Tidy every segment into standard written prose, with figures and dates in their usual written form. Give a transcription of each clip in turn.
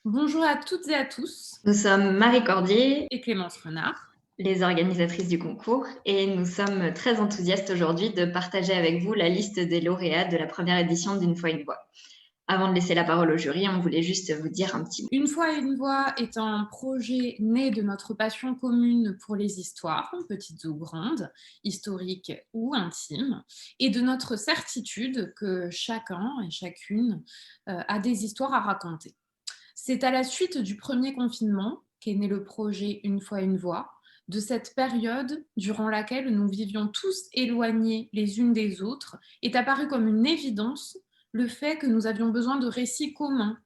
Bonjour à toutes et à tous, Nous sommes Marie Cordier, et Clémence Renard. les organisatrices du concours, et nous sommes très enthousiastes aujourd'hui de partager avec vous la liste des lauréats de la première édition d'Une fois une voix. Avant de laisser la parole au jury, on voulait juste vous dire un petit mot. Une fois une voix est un projet né de notre passion commune pour les histoires, petites ou grandes, historiques ou intimes, et de notre certitude que chacun et chacune a des histoires à raconter. C'est à la suite du premier confinement qu'est né le projet Une fois une voix, de cette période durant laquelle nous vivions tous éloignés les unes des autres, est apparu comme une évidence le fait que nous avions besoin de récits communs,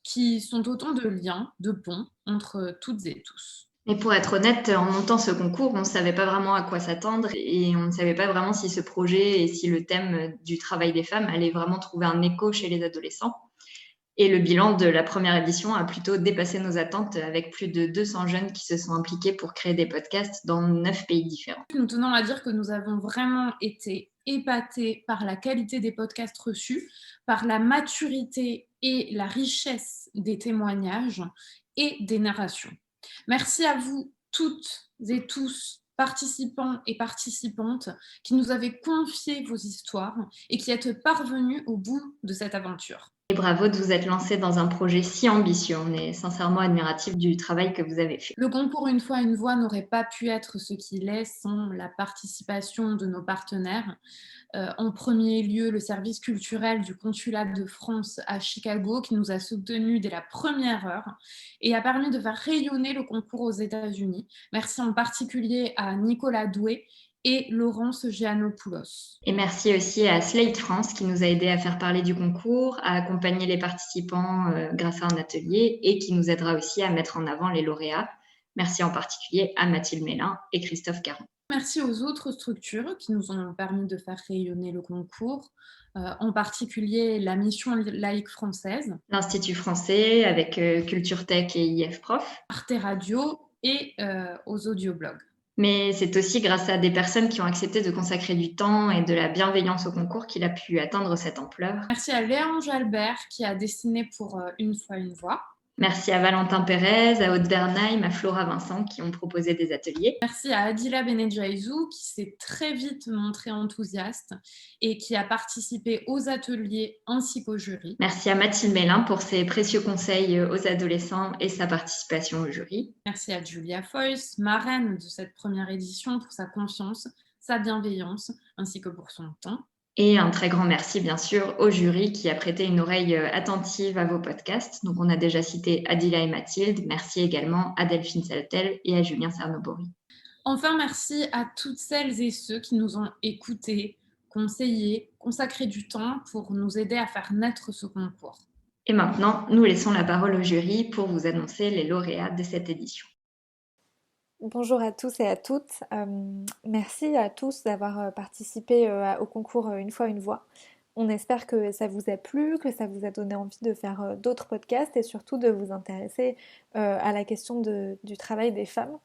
qui sont autant de liens, de ponts entre toutes et tous. Et pour être honnête, en montant ce concours, on ne savait pas vraiment à quoi s'attendre et on ne savait pas vraiment si ce projet et si le thème du travail des femmes allait vraiment trouver un écho chez les adolescents. Et le bilan de la première édition a plutôt dépassé nos attentes avec plus de 200 jeunes qui se sont impliqués pour créer des podcasts dans 9 pays différents. Nous tenons à dire que nous avons vraiment été épatés par la qualité des podcasts reçus, par la maturité et la richesse des témoignages et des narrations. Merci à vous toutes et tous, participants et participantes, qui nous avez confié vos histoires et qui êtes parvenus au bout de cette aventure. Et bravo de vous être lancé dans un projet si ambitieux. On est sincèrement admiratif du travail que vous avez fait. Le concours Une fois une voix n'aurait pas pu être ce qu'il est sans la participation de nos partenaires. En premier lieu, le service culturel du Consulat de France à Chicago, qui nous a soutenus dès la première heure et a permis de faire rayonner le concours aux États-Unis. Merci en particulier à Nicolas Doué et Laurence Giannopoulos. Et merci aussi à Slate France qui nous a aidés à faire parler du concours, à accompagner les participants grâce à un atelier et qui nous aidera aussi à mettre en avant les lauréats. Merci en particulier à Mathilde Mélin et Christophe Caron. Merci aux autres structures qui nous ont permis de faire rayonner le concours, en particulier la Mission laïque française, L'Institut français avec Culture Tech et IF Prof. Arte Radio et aux audioblogs. Mais c'est aussi grâce à des personnes qui ont accepté de consacrer du temps et de la bienveillance au concours qu'il a pu atteindre cette ampleur. Merci à Léange Albert qui a dessiné pour Une fois une voix. Merci à Valentin Pérez, à Aude Vernheim, à Flora Vincent qui ont proposé des ateliers. Merci à Adila Benedjaizou qui s'est très vite montrée enthousiaste et qui a participé aux ateliers ainsi qu'au jury. Merci à Mathilde Mélin pour ses précieux conseils aux adolescents et sa participation au jury. Merci à Julia Foyce, marraine de cette première édition, pour sa confiance, sa bienveillance ainsi que pour son temps. Et un très grand merci, bien sûr, au jury qui a prêté une oreille attentive à vos podcasts. Donc, on a déjà cité Adila et Mathilde. Merci également à Delphine Saltel et à Julien Cernobori. Enfin, merci à toutes celles et ceux qui nous ont écoutés, conseillés, consacré du temps pour nous aider à faire naître ce concours. Et maintenant, nous laissons la parole au jury pour vous annoncer les lauréats de cette édition. Bonjour à tous et à toutes. Merci à tous d'avoir participé au concours Une fois une voix. On espère que ça vous a plu, que ça vous a donné envie de faire d'autres podcasts et surtout de vous intéresser à la question du travail des femmes.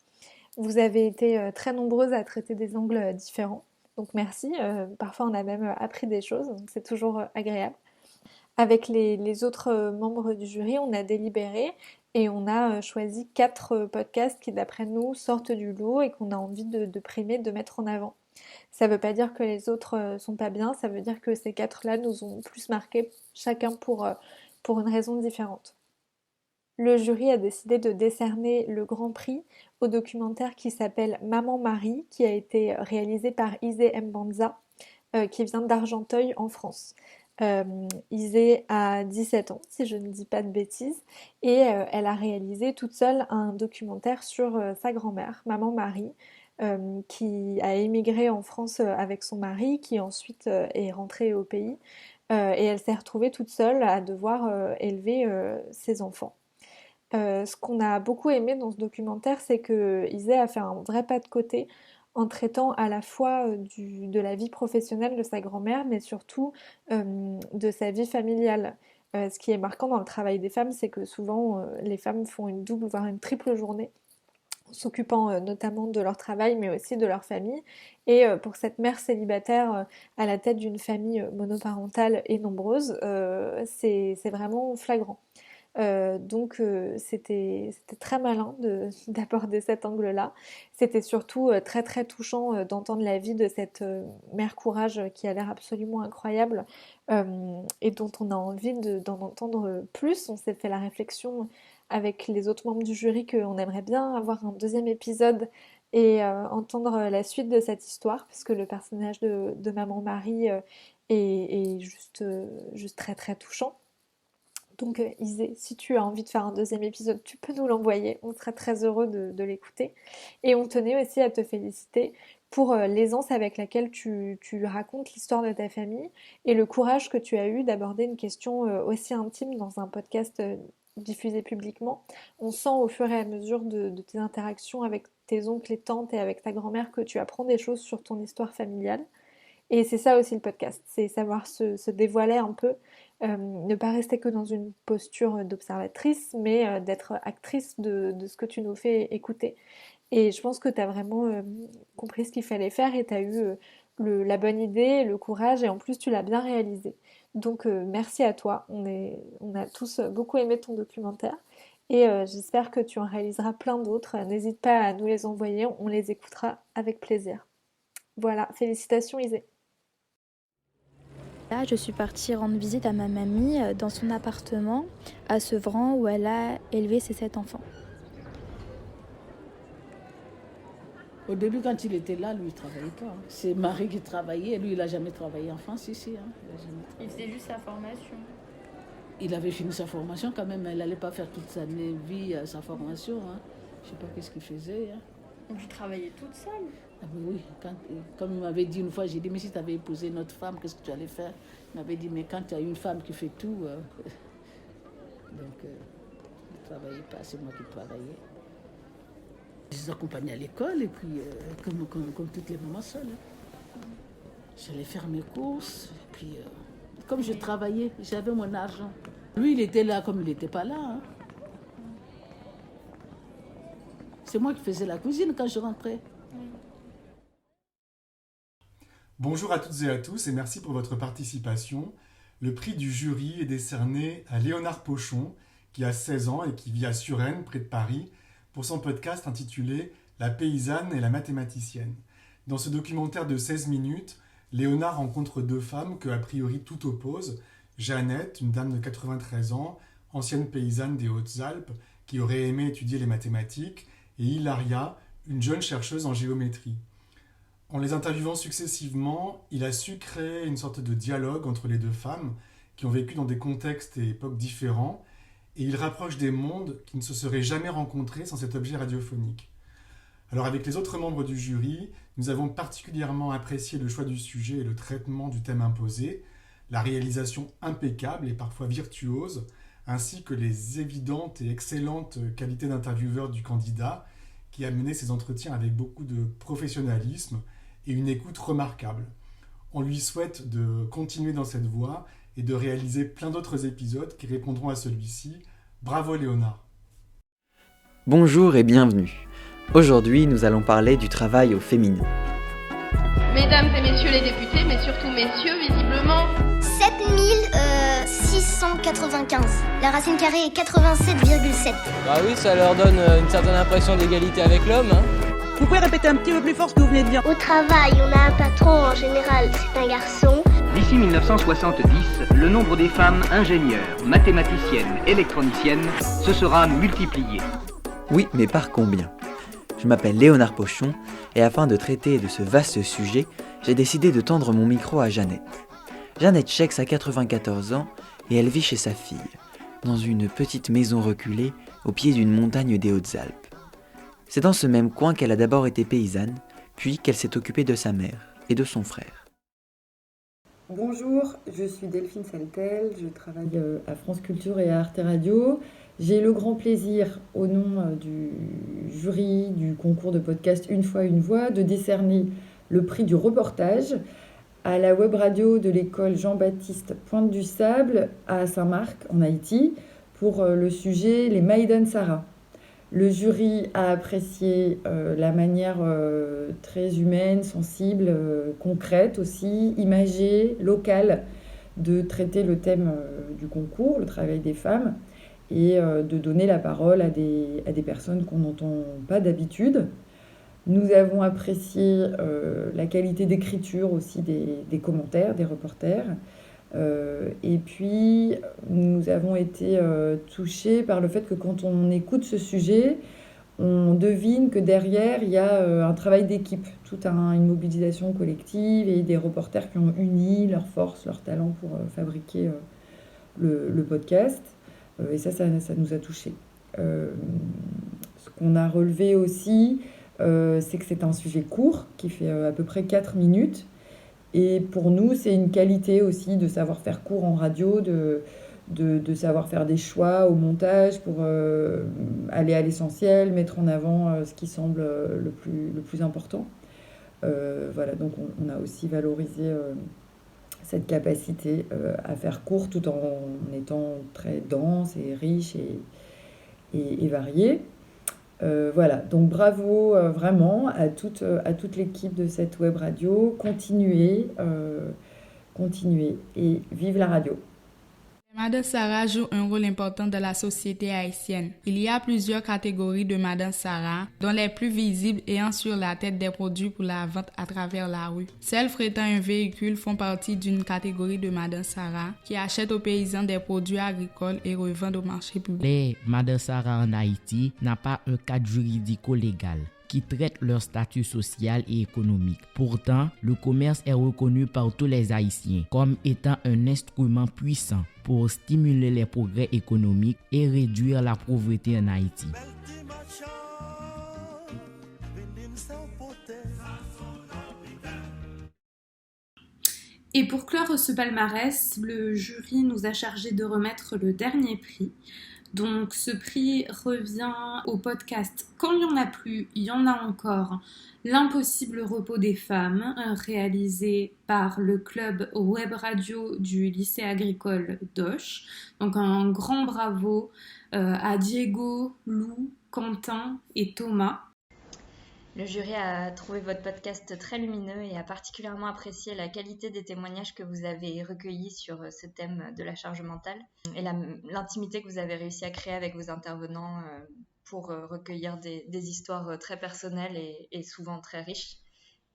Vous avez été très nombreuses à traiter des angles différents, donc merci. Parfois on a même appris des choses, donc c'est toujours agréable. Avec les autres membres du jury, on a délibéré et on a choisi 4 podcasts qui, d'après nous, sortent du lot et qu'on a envie de primer, de mettre en avant. Ça veut pas dire que les autres sont pas bien, ça veut dire que ces 4-là nous ont plus marqué, chacun pour une raison différente. Le jury a décidé de décerner le grand prix au documentaire qui s'appelle Maman Marie, qui a été réalisé par Isée Mbanza, qui vient d'Argenteuil en France. Isée a 17 ans, si je ne dis pas de bêtises, et elle a réalisé toute seule un documentaire sur sa grand-mère, Maman Marie, qui a émigré en France avec son mari, qui ensuite est rentrée au pays, et elle s'est retrouvée toute seule à devoir élever ses enfants. Ce qu'on a beaucoup aimé dans ce documentaire, c'est que Isée a fait un vrai pas de côté en traitant à la fois de la vie professionnelle de sa grand-mère, mais surtout de sa vie familiale. Ce qui est marquant dans le travail des femmes, c'est que souvent les femmes font une double, voire une triple journée, s'occupant notamment de leur travail, mais aussi de leur famille. Et pour cette mère célibataire à la tête d'une famille monoparentale et nombreuse, c'est vraiment flagrant. Donc c'était très malin d'aborder cet angle-là. C'était surtout très très touchant d'entendre la vie de cette mère courage qui a l'air absolument incroyable et dont on a envie d'en entendre plus. On s'est fait la réflexion avec les autres membres du jury qu'on aimerait bien avoir un deuxième épisode et entendre la suite de cette histoire, parce que le personnage de Maman Marie est juste très très touchant. Donc Isée, si tu as envie de faire un deuxième épisode, tu peux nous l'envoyer, on serait très heureux de l'écouter. Et on tenait aussi à te féliciter pour l'aisance avec laquelle tu racontes l'histoire de ta famille et le courage que tu as eu d'aborder une question aussi intime dans un podcast diffusé publiquement. On sent au fur et à mesure de tes interactions avec tes oncles et tantes et avec ta grand-mère que tu apprends des choses sur ton histoire familiale. Et c'est ça aussi le podcast, c'est savoir se dévoiler un peu, ne pas rester que dans une posture d'observatrice, mais d'être actrice de ce que tu nous fais écouter. Et je pense que tu as vraiment compris ce qu'il fallait faire et tu as eu la bonne idée, le courage et en plus tu l'as bien réalisé. Donc merci à toi, on a tous beaucoup aimé ton documentaire et j'espère que tu en réaliseras plein d'autres. N'hésite pas à nous les envoyer, on les écoutera avec plaisir. Voilà, félicitations Isée. Là, je suis partie rendre visite à ma mamie dans son appartement à Sevran où elle a élevé ses 7 enfants. Au début, quand il était là, lui, il ne travaillait pas. C'est Marie qui travaillait. Lui, il n'a jamais travaillé en France ici. Il faisait juste sa formation. Il avait fini sa formation quand même. Il n'allait pas faire toute sa vie sa formation. Je ne sais pas qu'est-ce qu'il faisait. Donc il travaillait toute seule. Ah oui, comme il m'avait dit une fois, j'ai dit, mais si tu avais épousé notre femme, qu'est-ce que tu allais faire? Il m'avait dit, mais quand tu as une femme qui fait tout, donc il ne travaillait pas, c'est moi qui travaillais. Je les accompagnais à l'école et puis, comme toutes les mamans seules. J'allais faire mes courses, et puis comme je travaillais, j'avais mon argent. Lui, il était là comme il n'était pas là. C'est moi qui faisais la cuisine quand je rentrais. Bonjour à toutes et à tous et merci pour votre participation. Le prix du jury est décerné à Léonard Pochon, qui a 16 ans et qui vit à Suresnes, près de Paris, pour son podcast intitulé « La paysanne et la mathématicienne ». Dans ce documentaire de 16 minutes, Léonard rencontre deux femmes que, a priori, tout oppose. Jeannette, une dame de 93 ans, ancienne paysanne des Hautes-Alpes, qui aurait aimé étudier les mathématiques, et Hilaria, une jeune chercheuse en géométrie. En les interviewant successivement, il a su créer une sorte de dialogue entre les deux femmes qui ont vécu dans des contextes et époques différents, et il rapproche des mondes qui ne se seraient jamais rencontrés sans cet objet radiophonique. Alors avec les autres membres du jury, nous avons particulièrement apprécié le choix du sujet et le traitement du thème imposé, la réalisation impeccable et parfois virtuose, ainsi que les évidentes et excellentes qualités d'intervieweur du candidat, qui a mené ses entretiens avec beaucoup de professionnalisme et une écoute remarquable. On lui souhaite de continuer dans cette voie et de réaliser plein d'autres épisodes qui répondront à celui-ci. Bravo Léonard. Bonjour et bienvenue. Aujourd'hui, nous allons parler du travail au féminin. Mesdames et messieurs les députés, mais surtout messieurs, visiblement... 7695. La racine carrée est 87,7. Bah oui, ça leur donne une certaine impression d'égalité avec l'homme. Vous pouvez répéter un petit peu plus fort ce que vous venez de dire? Au travail, on a un patron, en général, c'est un garçon. D'ici 1970, le nombre des femmes ingénieurs, mathématiciennes, électroniciennes se sera multiplié. Oui, mais par combien? Je m'appelle Léonard Pochon et afin de traiter de ce vaste sujet, j'ai décidé de tendre mon micro à Jeannette. Jeannette Chex a 94 ans et elle vit chez sa fille, dans une petite maison reculée au pied d'une montagne des Hautes-Alpes. C'est dans ce même coin qu'elle a d'abord été paysanne, puis qu'elle s'est occupée de sa mère et de son frère. Bonjour, je suis Delphine Saltel, je travaille à France Culture et à Arte Radio. J'ai le grand plaisir, au nom du jury du concours de podcast Une fois une voix, de décerner le prix du reportage à la web radio de l'école Jean-Baptiste Pointe du Sable à Saint-Marc, en Haïti, pour le sujet Les Maïdan Sarah. Le jury a apprécié la manière très humaine, sensible, concrète aussi, imagée, locale, de traiter le thème du concours, le travail des femmes. et de donner la parole à des personnes qu'on n'entend pas d'habitude. Nous avons apprécié la qualité d'écriture aussi des commentaires, des reporters. Et puis, nous avons été touchés par le fait que quand on écoute ce sujet, on devine que derrière, il y a un travail d'équipe, toute une mobilisation collective et des reporters qui ont uni leurs forces, leurs talents pour fabriquer le podcast. Et ça nous a touchés. Ce qu'on a relevé aussi, c'est que c'est un sujet court qui fait à peu près 4 minutes. Et pour nous, c'est une qualité aussi de savoir faire court en radio, de savoir faire des choix au montage pour aller à l'essentiel, mettre en avant ce qui semble le plus important. Voilà, donc on a aussi valorisé cette capacité à faire court tout en étant très dense et riche et varié. Voilà, donc bravo vraiment à toute l'équipe de cette web radio. Continuez et vive la radio. Madame Sarah joue un rôle important dans la société haïtienne. Il y a plusieurs catégories de Madame Sarah, dont les plus visibles ayant sur la tête des produits pour la vente à travers la rue. Celles frétant un véhicule font partie d'une catégorie de Madame Sarah qui achètent aux paysans des produits agricoles et revendent au marché public. Les Madame Sarah en Haïti n'a pas un cadre juridico-légal qui traite leur statut social et économique. Pourtant, le commerce est reconnu par tous les Haïtiens comme étant un instrument puissant pour stimuler les progrès économiques et réduire la pauvreté en Haïti. Et pour clore ce palmarès, le jury nous a chargé de remettre le dernier prix. Donc ce prix revient au podcast Quand il n'y en a plus, il y en a encore, l'impossible repos des femmes, réalisé par le club web radio du lycée agricole d'Auch. Donc un grand bravo à Diego, Lou, Quentin et Thomas. Le jury a trouvé votre podcast très lumineux et a particulièrement apprécié la qualité des témoignages que vous avez recueillis sur ce thème de la charge mentale et l'intimité que vous avez réussi à créer avec vos intervenants pour recueillir des histoires très personnelles et souvent très riches.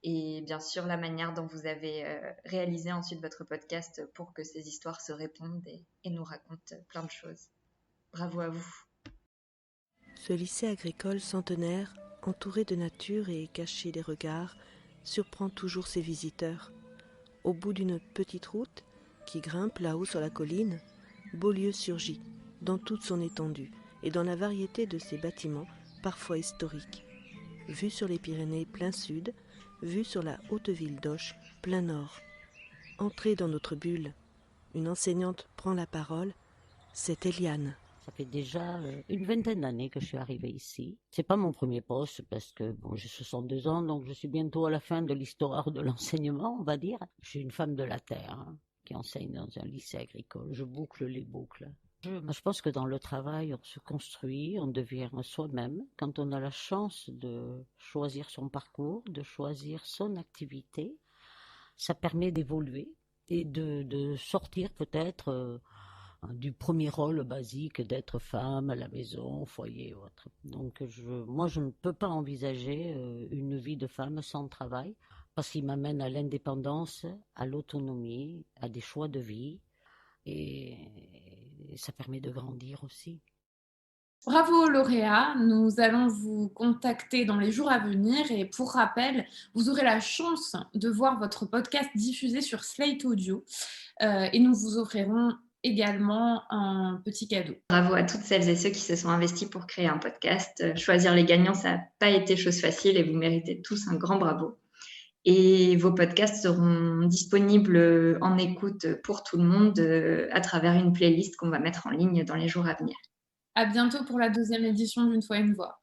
Et bien sûr, la manière dont vous avez réalisé ensuite votre podcast pour que ces histoires se répondent et nous racontent plein de choses. Bravo à vous. Ce lycée agricole centenaire, entouré de nature et caché des regards, surprend toujours ses visiteurs. Au bout d'une petite route qui grimpe là-haut sur la colline, Beaulieu surgit dans toute son étendue et dans la variété de ses bâtiments, parfois historiques. Vue sur les Pyrénées plein sud, vue sur la haute ville d'Auch plein nord. Entrez dans notre bulle. Une enseignante prend la parole. C'est Eliane. Ça fait déjà une vingtaine d'années que je suis arrivée ici. C'est pas mon premier poste parce que j'ai 62 ans, donc je suis bientôt à la fin de l'histoire de l'enseignement, on va dire. Je suis une femme de la terre qui enseigne dans un lycée agricole. Je boucle les boucles. Je pense que dans le travail, on se construit, on devient soi-même. Quand on a la chance de choisir son parcours, de choisir son activité, ça permet d'évoluer et de sortir peut-être du premier rôle basique d'être femme à la maison, au foyer ou autre. Donc moi je ne peux pas envisager une vie de femme sans travail parce qu'il m'amène à l'indépendance, à l'autonomie, à des choix de vie et ça permet de grandir aussi. Bravo aux lauréats, nous allons vous contacter dans les jours à venir et pour rappel, vous aurez la chance de voir votre podcast diffusé sur Slate Audio et nous vous offrirons également un petit cadeau. Bravo à toutes celles et ceux qui se sont investis pour créer un podcast. Choisir les gagnants, ça n'a pas été chose facile et vous méritez tous un grand bravo. Et vos podcasts seront disponibles en écoute pour tout le monde à travers une playlist qu'on va mettre en ligne dans les jours à venir. À bientôt pour la 2e édition d'Une fois une voix.